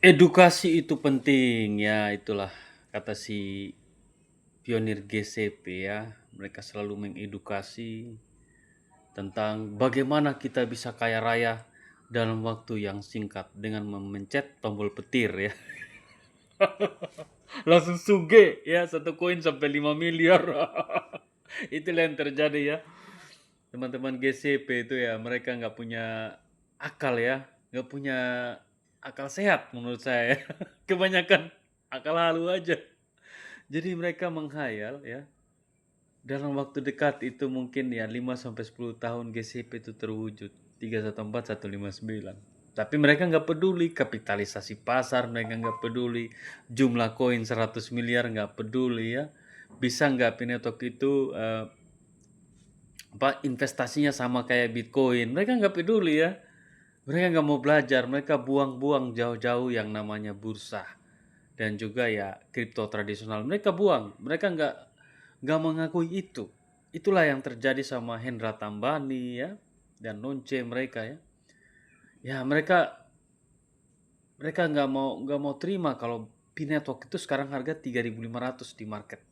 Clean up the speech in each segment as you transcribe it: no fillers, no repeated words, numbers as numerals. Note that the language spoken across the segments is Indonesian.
Edukasi itu penting ya, itulah kata si pionir GCP ya. Mereka selalu mengedukasi tentang bagaimana kita bisa kaya raya dalam waktu yang singkat dengan memencet tombol petir ya. Langsung suge ya, satu koin sampai 5 miliar. Itulah yang terjadi ya. Teman-teman GCP itu ya, mereka nggak punya akal ya, nggak punya akal sehat menurut saya ya. Kebanyakan akal halu aja. Jadi mereka menghayal ya, dalam waktu dekat itu mungkin ya 5 sampai 10 tahun GCP itu terwujud 314159. Tapi mereka nggak peduli kapitalisasi pasar, mereka nggak peduli jumlah koin 100 miliar, nggak peduli ya. Bisa nggak Pinetok itu investasinya sama kayak Bitcoin? Mereka nggak peduli ya. Mereka nggak mau belajar, mereka buang-buang jauh-jauh yang namanya bursa dan juga ya kripto tradisional. Mereka buang, mereka nggak mengakui itu. Itulah yang terjadi sama Hendra Tambani ya dan Nonce mereka ya. Ya mereka nggak mau terima kalau P-Network itu sekarang harga 3.500 di market.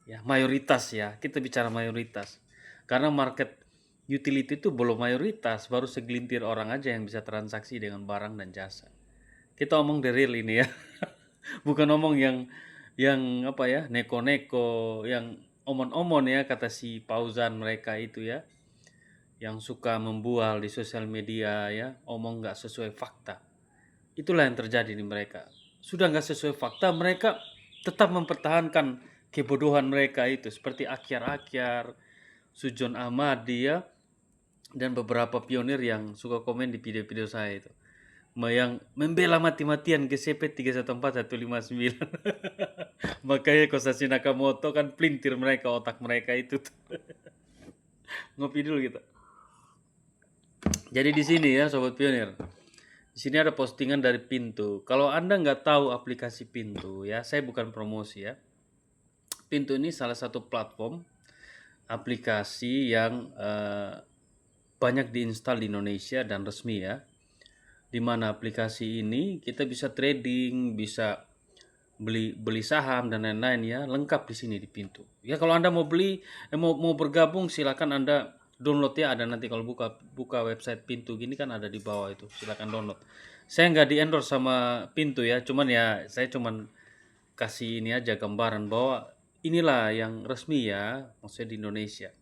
Ya, mayoritas ya. Kita bicara mayoritas. Karena market utility itu belum mayoritas, baru segelintir orang aja yang bisa transaksi dengan barang dan jasa. Kita omong the real ini ya. Bukan omong yang apa ya, neko-neko, yang omon-omon ya kata si Pauzan mereka itu ya, yang suka membual di sosial media ya, omong nggak sesuai fakta. Itulah yang terjadi di mereka. Sudah nggak sesuai fakta, mereka tetap mempertahankan kebodohan mereka itu. Seperti Akyar-Akyar, Sujon Ahmadi ya, dan beberapa pionir yang suka komen di video-video saya itu. Yang membela mati-matian GCP 314159. Makanya Kosashi Nakamoto kan pelintir mereka, otak mereka itu. Ngopi dulu kita. Jadi di sini ya Sobat Pionir. Di sini ada postingan dari Pintu. Kalau Anda nggak tahu aplikasi Pintu ya, saya bukan promosi ya. Pintu ini salah satu platform aplikasi yang banyak diinstal di Indonesia dan resmi ya. Di mana aplikasi ini kita bisa trading, bisa beli saham dan lain-lain ya, lengkap di sini di Pintu. Ya kalau Anda mau beli, mau bergabung silakan Anda download ya, ada nanti kalau buka website Pintu gini kan ada di bawah itu, silakan download. Saya nggak di endorse sama Pintu ya, cuman ya saya cuman kasih ini aja gambaran bahwa inilah yang resmi ya, maksudnya di Indonesia.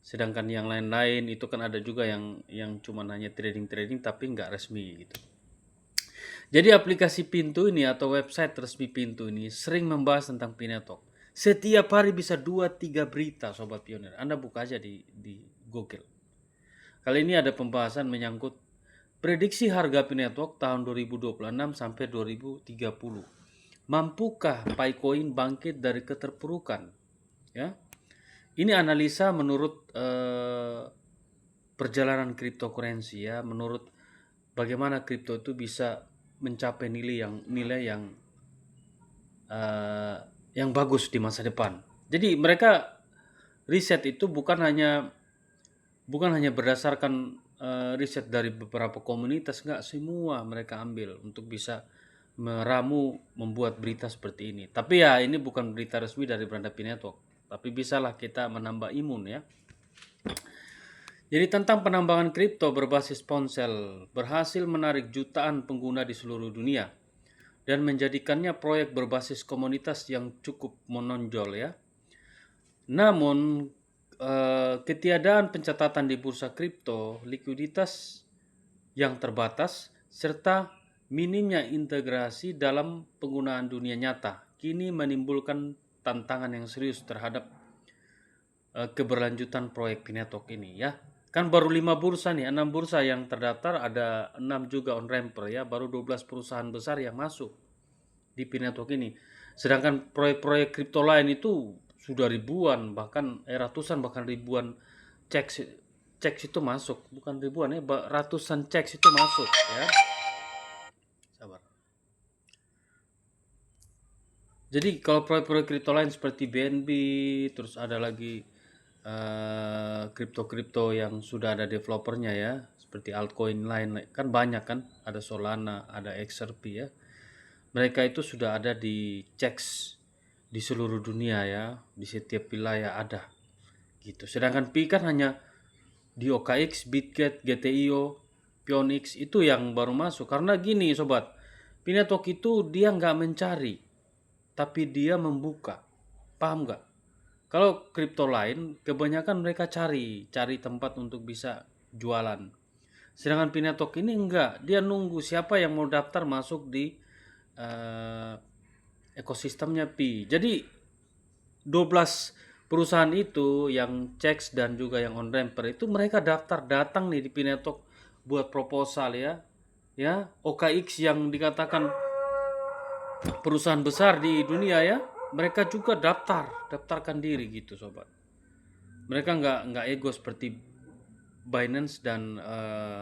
Sedangkan yang lain-lain itu kan ada juga yang cuman hanya trading-trading tapi nggak resmi gitu. Jadi aplikasi Pintu ini atau website resmi Pintu ini sering membahas tentang Pinetok. Setiap hari bisa 2-3 berita Sobat Pionir. Anda buka aja di Google. Kali ini ada pembahasan menyangkut prediksi harga Pinetok tahun 2026 sampai 2030. Mampukah Picoin bangkit dari keterpurukan? Ya, ini analisa menurut perjalanan cryptocurrency ya, menurut bagaimana kripto itu bisa mencapai nilai yang bagus di masa depan. Jadi mereka riset itu bukan hanya berdasarkan riset dari beberapa komunitas, enggak, semua mereka ambil untuk bisa meramu membuat berita seperti ini. Tapi ya ini bukan berita resmi dari Brandapi Network, tapi bisalah kita menambah imun ya. Jadi tentang penambangan kripto berbasis ponsel berhasil menarik jutaan pengguna di seluruh dunia dan menjadikannya proyek berbasis komunitas yang cukup menonjol ya. Namun ketiadaan pencatatan di bursa kripto, likuiditas yang terbatas, serta minimnya integrasi dalam penggunaan dunia nyata kini menimbulkan tantangan yang serius terhadap keberlanjutan proyek Pinetok ini ya. Kan baru 5 bursa nih, 6 bursa yang terdaftar, ada 6 juga on-ramper ya, baru 12 perusahaan besar yang masuk di Pinetok ini. Sedangkan proyek-proyek kripto lain itu sudah ribuan, bahkan ratusan bahkan ribuan cek itu masuk, bukan ribuan ya, ratusan cek itu masuk ya. Sabar. Jadi kalau proyek-proyek kripto lain seperti BNB, terus ada lagi kripto-kripto yang sudah ada developernya ya, seperti altcoin lain kan banyak kan, ada Solana, ada XRP ya. Mereka itu sudah ada di checks di seluruh dunia ya, di setiap wilayah ada gitu. Sedangkan Pi kan hanya di OKX, Bitget, GTIO, Pionix itu yang baru masuk. Karena gini sobat, Pi Network itu dia nggak mencari, tapi dia membuka. Paham nggak? Kalau kripto lain, kebanyakan mereka cari tempat untuk bisa jualan. Sedangkan Pi Network ini enggak, dia nunggu siapa yang mau daftar masuk di eh, ekosistemnya Pi. Jadi 12 perusahaan itu yang checks dan juga yang on ramper itu mereka daftar datang nih di Pi Network buat proposal ya. Ya, OKX yang dikatakan perusahaan besar di dunia ya, mereka juga daftarkan diri gitu sobat. Mereka nggak ego seperti Binance dan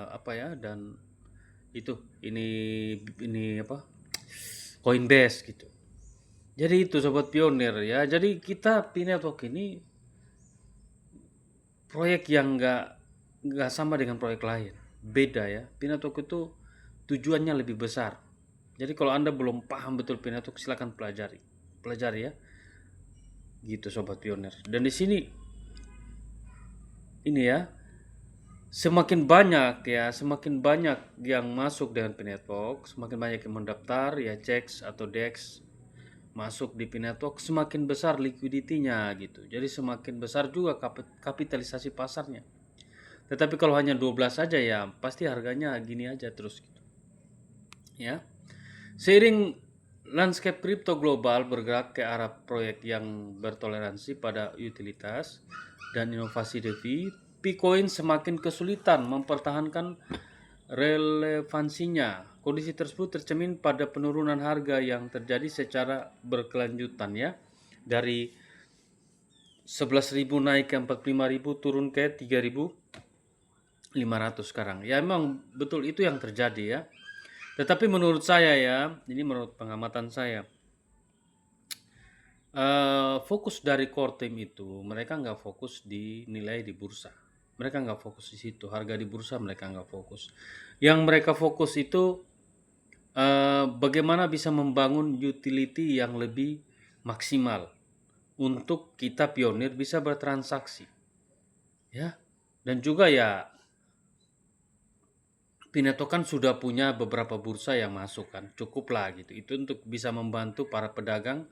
apa ya, dan itu ini apa, Coinbase gitu. Jadi itu sobat pionir ya. Jadi kita Pi Network ini proyek yang nggak sama dengan proyek lain, beda ya. Pi Network itu tujuannya lebih besar. Jadi kalau Anda belum paham betul Pi Network, silakan pelajari ya, gitu sobat pionir. Dan di sini ini ya, semakin banyak yang masuk dengan Pi Network, semakin banyak yang mendaftar ya, checks atau DEX masuk di Pi Network, semakin besar liquidity-nya gitu. Jadi semakin besar juga kapitalisasi pasarnya. Tetapi kalau hanya 12 saja ya pasti harganya gini aja terus gitu. Ya. Seiring landscape kripto global bergerak ke arah proyek yang bertoleransi pada utilitas dan inovasi DeFi, Picoin semakin kesulitan mempertahankan relevansinya. Kondisi tersebut tercermin pada penurunan harga yang terjadi secara berkelanjutan ya. Dari 11.000 naik ke 45.000, turun ke 3.500 sekarang. Ya memang betul itu yang terjadi ya. Tetapi menurut saya ya, ini menurut pengamatan saya, fokus dari core team itu mereka nggak fokus di nilai di bursa. Mereka nggak fokus di situ. Harga di bursa mereka nggak fokus. Yang mereka fokus itu bagaimana bisa membangun utility yang lebih maksimal untuk kita pionir bisa bertransaksi ya. Dan juga ya Pi Network kan sudah punya beberapa bursa yang masuk kan, cukup lah gitu. Itu untuk bisa membantu para pedagang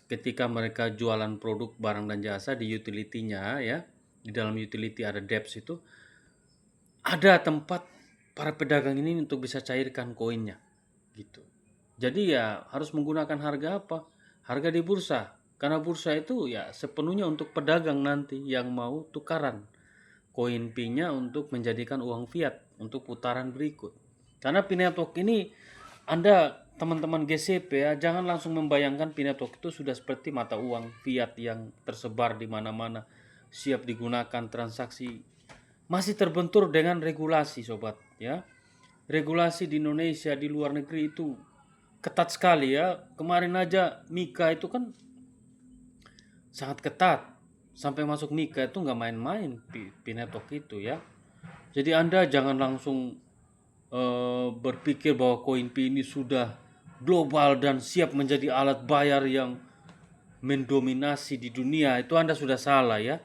ketika mereka jualan produk barang dan jasa di utility-nya ya. Di dalam utility ada dApps itu, ada tempat para pedagang ini untuk bisa cairkan koinnya gitu. Jadi ya harus menggunakan harga apa? Harga di bursa. Karena bursa itu ya sepenuhnya untuk pedagang nanti yang mau tukaran koin Pi-nya untuk menjadikan uang fiat untuk putaran berikut. Karena Pi Network ini, Anda teman-teman GCP ya, jangan langsung membayangkan Pi Network itu sudah seperti mata uang fiat yang tersebar di mana-mana, siap digunakan transaksi. Masih terbentur dengan regulasi sobat ya. Regulasi di Indonesia, di luar negeri itu ketat sekali ya. Kemarin aja Mika itu kan sangat ketat. Sampai masuk Mika itu nggak main-main Pi Network itu ya. Jadi Anda jangan langsung berpikir bahwa koin Pi ini sudah global dan siap menjadi alat bayar yang mendominasi di dunia. Itu Anda sudah salah ya.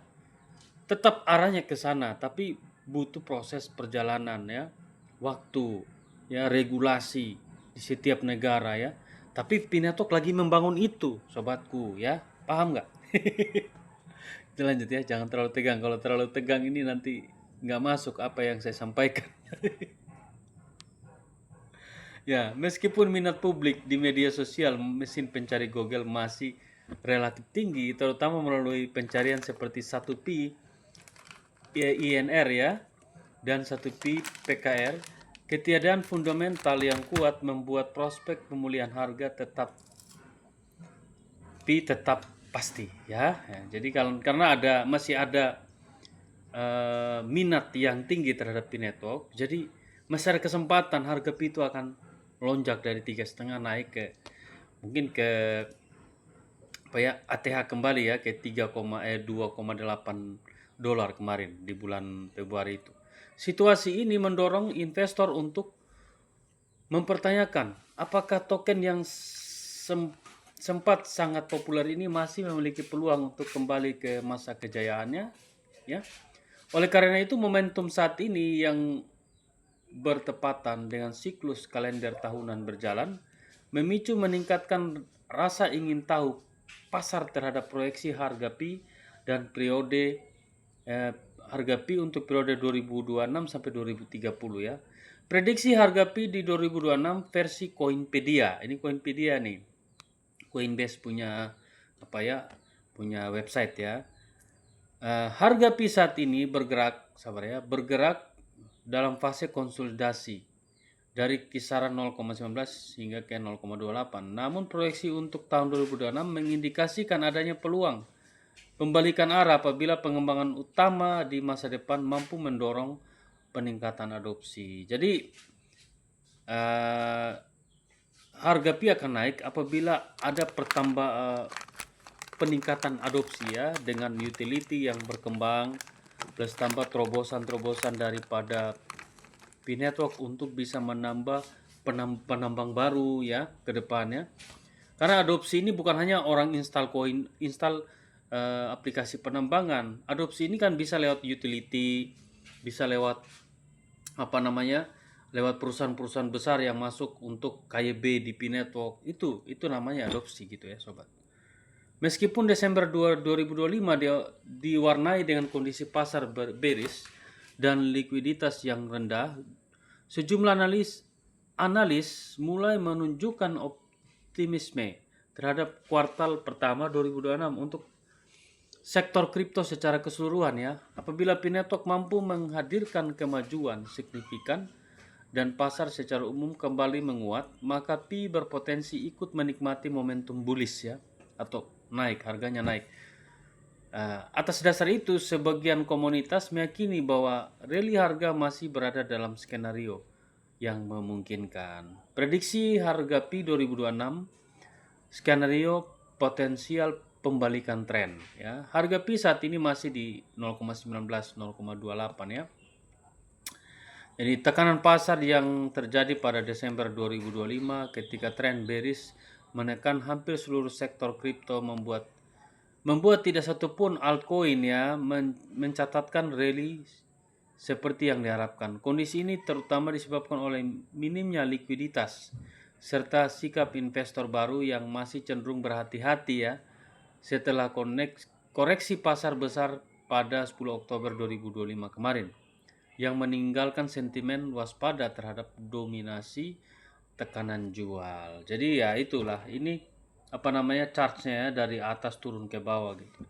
Tetap arahnya ke sana, tapi butuh proses perjalanan ya, waktu ya, regulasi di setiap negara ya. Tapi Pi Network lagi membangun itu sobatku ya, paham nggak? Kita lanjut ya, jangan terlalu tegang. Kalau terlalu tegang ini nanti nggak masuk apa yang saya sampaikan. Ya, meskipun minat publik di media sosial mesin pencari Google masih relatif tinggi, terutama melalui pencarian seperti 1Pi INR ya, dan 1Pi PKR, ketiadaan fundamental yang kuat membuat prospek pemulihan harga tetap pasti ya. Jadi karena masih ada minat yang tinggi terhadap Pi Network, jadi masih ada kesempatan harga Pi itu akan lonjak dari 3,5 naik ke mungkin ke ATH kembali ya ke 2,8 dolar kemarin di bulan Februari itu. Situasi ini mendorong investor untuk mempertanyakan apakah token yang sempat sangat populer ini masih memiliki peluang untuk kembali ke masa kejayaannya, ya. Oleh karena itu momentum saat ini yang bertepatan dengan siklus kalender tahunan berjalan memicu meningkatkan rasa ingin tahu pasar terhadap proyeksi harga Pi dan periode harga Pi untuk periode 2026 sampai 2030 ya. Prediksi harga Pi di 2026 versi Coinpedia. Ini Coinpedia nih. Coinbase punya punya website ya. Harga Pi saat ini bergerak dalam fase konsolidasi dari kisaran 0,19 hingga ke 0,28. Namun proyeksi untuk tahun 2026 mengindikasikan adanya peluang pembalikan arah apabila pengembangan utama di masa depan mampu mendorong peningkatan adopsi. Jadi harga Pi akan naik apabila ada peningkatan adopsi ya, dengan utility yang berkembang plus tambah terobosan-terobosan daripada Pi Network untuk bisa menambah penambang baru ya ke depannya. Karena adopsi ini bukan hanya orang install aplikasi penambangan. Adopsi ini kan bisa lewat utility, bisa lewat lewat perusahaan-perusahaan besar yang masuk untuk KYB di Pi Network. Itu namanya adopsi gitu ya sobat. Meskipun Desember 2025 diwarnai dengan kondisi pasar bearish dan likuiditas yang rendah, sejumlah analis mulai menunjukkan optimisme terhadap kuartal pertama 2026 untuk sektor kripto secara keseluruhan ya. Apabila Pi Network mampu menghadirkan kemajuan signifikan dan pasar secara umum kembali menguat, maka Pi berpotensi ikut menikmati momentum bullish ya, atau harganya naik. Atas dasar itu, sebagian komunitas meyakini bahwa rally harga masih berada dalam skenario yang memungkinkan. Prediksi harga Pi 2026, skenario potensial pembalikan tren ya. Harga Pi saat ini masih di 0,19 0,28 ya. Jadi tekanan pasar yang terjadi pada Desember 2025 ketika tren bearish menekan hampir seluruh sektor kripto membuat tidak satupun altcoin ya mencatatkan rally seperti yang diharapkan. Kondisi ini terutama disebabkan oleh minimnya likuiditas serta sikap investor baru yang masih cenderung berhati-hati ya setelah koreksi pasar besar pada 10 Oktober 2025 kemarin yang meninggalkan sentimen waspada terhadap dominasi tekanan jual. Jadi ya itulah, ini chartnya ya, dari atas turun ke bawah gitu.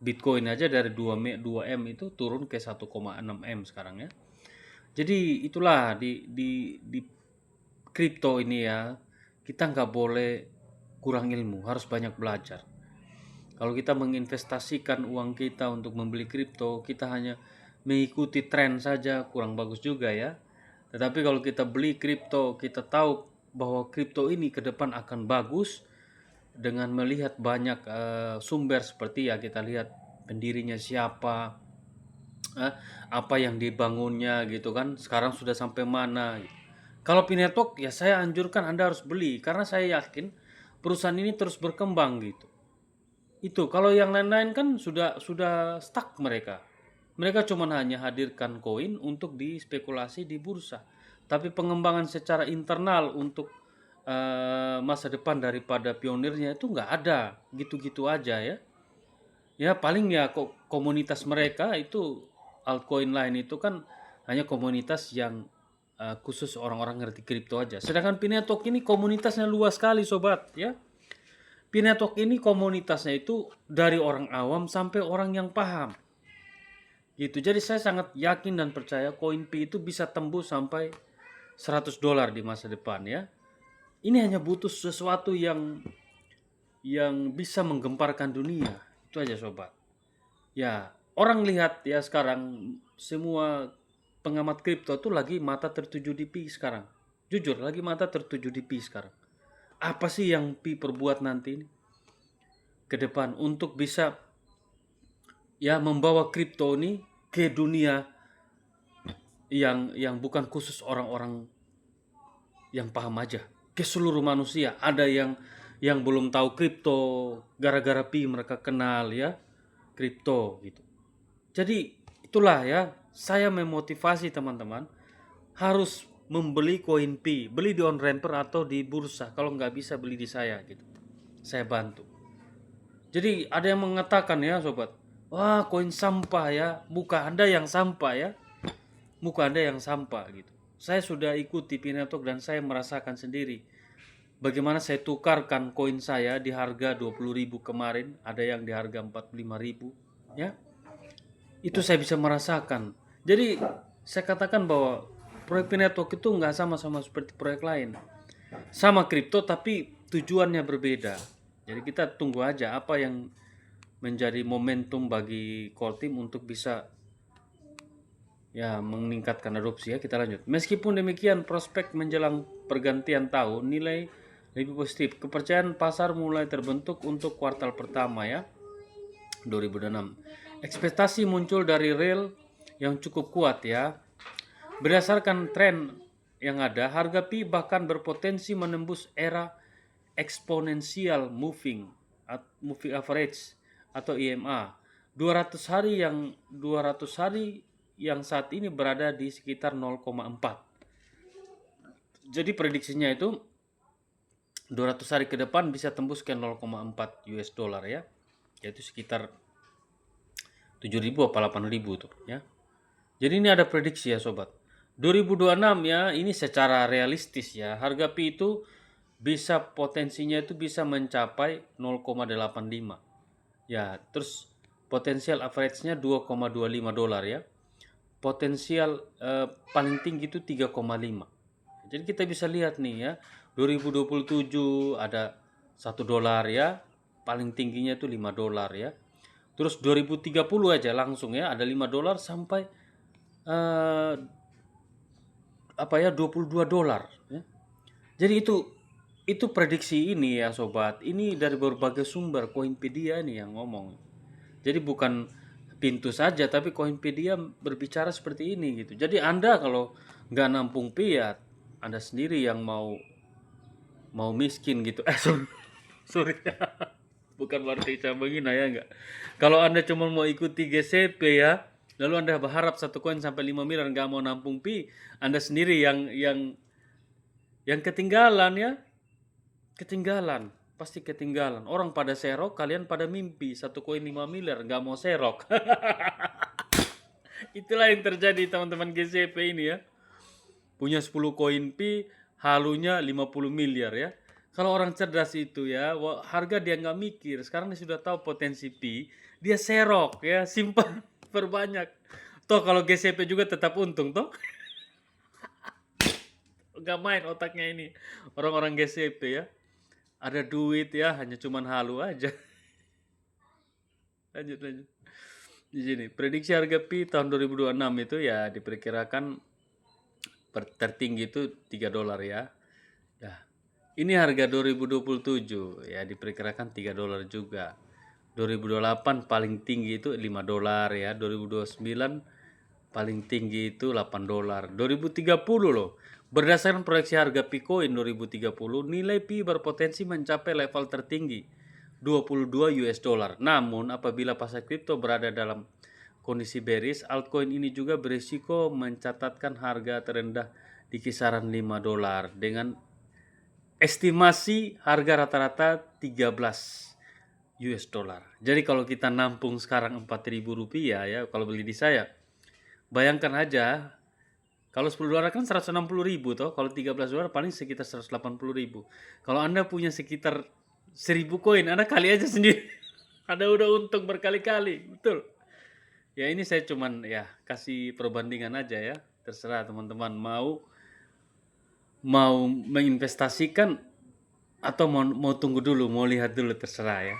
Bitcoin aja dari 2M itu turun ke 1,6M sekarang ya. Jadi itulah di kripto ini ya, kita nggak boleh kurang ilmu, harus banyak belajar. Kalau kita menginvestasikan uang kita untuk membeli kripto, kita hanya mengikuti tren saja, kurang bagus juga ya. Tetapi kalau kita beli kripto, kita tahu bahwa kripto ini ke depan akan bagus dengan melihat banyak sumber seperti ya, kita lihat pendirinya siapa, apa yang dibangunnya gitu kan, sekarang sudah sampai mana gitu. Kalau Pi Network ya saya anjurkan Anda harus beli karena saya yakin perusahaan ini terus berkembang gitu. Itu kalau yang lain-lain kan sudah stuck mereka. Mereka cuma hanya hadirkan koin untuk dispekulasi di bursa. Tapi pengembangan secara internal untuk masa depan daripada pionirnya itu nggak ada, gitu-gitu aja ya. Ya paling ya komunitas mereka itu altcoin lain itu kan hanya komunitas yang khusus orang-orang ngerti kripto aja. Sedangkan Pi Network ini komunitasnya luas sekali sobat ya. Pi Network ini komunitasnya itu dari orang awam sampai orang yang paham. Gitu. Jadi saya sangat yakin dan percaya koin Pi itu bisa tembus sampai $100 di masa depan ya. Ini hanya butuh sesuatu yang bisa menggemparkan dunia. Itu aja sobat. Ya, orang lihat ya sekarang semua pengamat kripto tuh lagi mata tertuju di Pi sekarang. Jujur, lagi mata tertuju di Pi sekarang. Apa sih yang Pi perbuat nanti ini? ke depan untuk bisa ya membawa kripto ini ke dunia yang bukan khusus orang-orang yang paham aja, ke seluruh manusia. Ada yang belum tahu kripto, gara-gara mereka kenal ya kripto gitu. Jadi itulah ya, saya memotivasi teman-teman harus membeli koin Pi, beli di on ramper atau di bursa. Kalau nggak bisa beli di saya gitu, saya bantu. Jadi ada yang mengatakan ya sobat, wah koin sampah ya, muka Anda yang sampah ya, muka Anda yang sampah gitu. Saya sudah ikuti Pi Network dan saya merasakan sendiri bagaimana saya tukarkan koin saya di harga 20.000 kemarin, ada yang di harga 45.000 ya. Itu saya bisa merasakan. Jadi saya katakan bahwa proyek Pi Network itu nggak sama-sama seperti proyek lain. Sama kripto tapi tujuannya berbeda. Jadi kita tunggu aja apa yang menjadi momentum bagi core team untuk bisa ya meningkatkan adopsi ya. Kita lanjut. Meskipun demikian, prospek menjelang pergantian tahun nilai lebih positif. Kepercayaan pasar mulai terbentuk untuk kuartal pertama ya 2006. Ekspektasi muncul dari real yang cukup kuat ya. Berdasarkan tren yang ada, harga Pi bahkan berpotensi menembus era exponential moving average atau EMA 200 hari yang saat ini berada di sekitar 0,4. Jadi prediksinya itu 200 hari ke depan bisa tembus ke 0,4 US dollar ya. Yaitu sekitar 7.000 apa 8.000 tuh ya. Jadi ini ada prediksi ya sobat. 2026 ya, ini secara realistis ya. Harga Pi itu bisa potensinya itu bisa mencapai 0,85. Ya, terus potensial average-nya 2,25 dolar ya. Potensial paling tinggi itu 3,5. Jadi kita bisa lihat nih ya, 2027 ada 1 dolar ya, paling tingginya itu 5 dolar ya. Terus 2030 aja langsung ya ada 5 dolar sampai 22 dolar ya. Jadi itu prediksi ini ya sobat. Ini dari berbagai sumber, Coinpedia nih yang ngomong. Jadi bukan pintu saja tapi Coinpedia berbicara seperti ini gitu. Jadi Anda kalau nggak nampung Pi ya Anda sendiri yang mau miskin gitu. Sorry. Bukan berarti saya menghina ya enggak. Kalau Anda cuma mau ikuti GCP ya, lalu Anda berharap satu koin sampai 5 miliar nggak mau nampung Pi, Anda sendiri yang ketinggalan ya. Ketinggalan, pasti ketinggalan. Orang pada serok, kalian pada mimpi satu koin 5 miliar nggak mau serok. Itulah yang terjadi teman-teman GCP ini ya. Punya 10 koin Pi, halunya 50 miliar ya. Kalau orang cerdas itu ya, harga dia nggak mikir. Sekarang dia sudah tahu potensi Pi, dia serok ya, simpan perbanyak. Toh kalau GCP juga tetap untung toh. Nggak main otaknya ini orang-orang GCP ya. Ada duit ya, hanya cuman halu aja. Lanjut. Di sini prediksi harga Pi tahun 2026 itu ya diperkirakan tertinggi itu 3 dolar ya. Ya. Ini harga 2027 ya diperkirakan 3 dolar juga. 2028 paling tinggi itu 5 dolar ya. 2029 paling tinggi itu 8 dolar. 2030 loh. Berdasarkan proyeksi harga Picoin 2030, nilai Pi berpotensi mencapai level tertinggi 22 US dollar. Namun apabila pasar kripto berada dalam kondisi bearish, altcoin ini juga berisiko mencatatkan harga terendah di kisaran 5 dolar dengan estimasi harga rata-rata 13 US dollar. Jadi kalau kita nampung sekarang 4.000 rupiah ya, kalau beli di saya, bayangkan aja kalau 10 dolar kan 160.000 toh, kalau 13 dolar paling sekitar 180.000. Kalau Anda punya sekitar 1.000 koin, Anda kali aja sendiri. Anda udah untung berkali-kali, betul. Ya ini saya cuman ya kasih perbandingan aja ya. Terserah teman-teman mau menginvestasikan atau mau tunggu dulu, mau lihat dulu, terserah ya.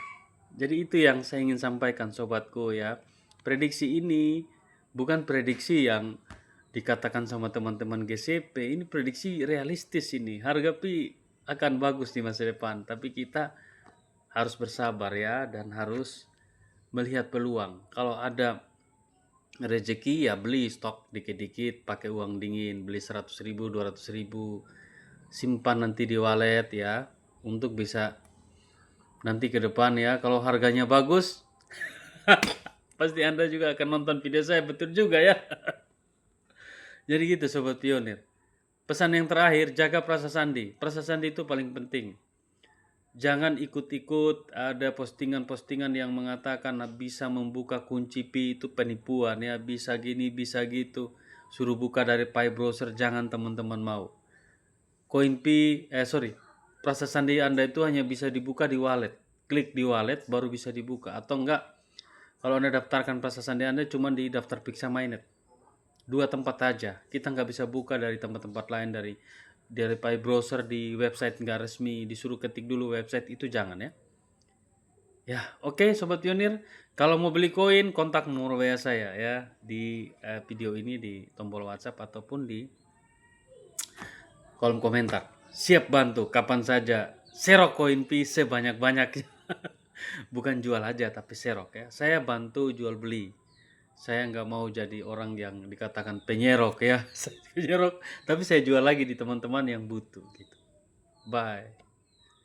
Jadi itu yang saya ingin sampaikan sobatku ya. Prediksi ini bukan prediksi yang dikatakan sama teman-teman GCP, ini prediksi realistis ini. Harga Pi akan bagus di masa depan, tapi kita harus bersabar ya, dan harus melihat peluang. Kalau ada rezeki ya beli stok dikit-dikit pakai uang dingin, beli 100.000 200.000, simpan nanti di wallet ya, untuk bisa nanti ke depan ya, kalau harganya bagus pasti Anda juga akan nonton video saya, betul juga ya. Jadi gitu Sobat Pionir. Pesan yang terakhir, jaga prasa sandi. Prasa sandi itu paling penting. Jangan ikut-ikut ada postingan-postingan yang mengatakan bisa membuka kunci Pi itu penipuan ya, bisa gini, bisa gitu. Suruh buka dari Pi browser, jangan teman-teman mau. Prasa sandi Anda itu hanya bisa dibuka di wallet. Klik di wallet baru bisa dibuka, atau enggak kalau Anda daftarkan prasa sandi Anda cuma di daftar Pixa Mainnet. 2 tempat aja. Kita nggak bisa buka dari tempat-tempat lain, dari Pi browser di website nggak resmi, disuruh ketik dulu website, itu jangan ya. Ya, oke Sobat Pionir. Kalau mau beli koin, kontak nomor WA saya ya di video ini, di tombol WhatsApp ataupun di kolom komentar. Siap bantu kapan saja. Serok koin Pi sebanyak-banyaknya. Bukan jual aja tapi serok ya. Saya bantu jual beli. Saya nggak mau jadi orang yang dikatakan penyerok ya. Saya penyerok, tapi saya jual lagi di teman-teman yang butuh gitu. Bye.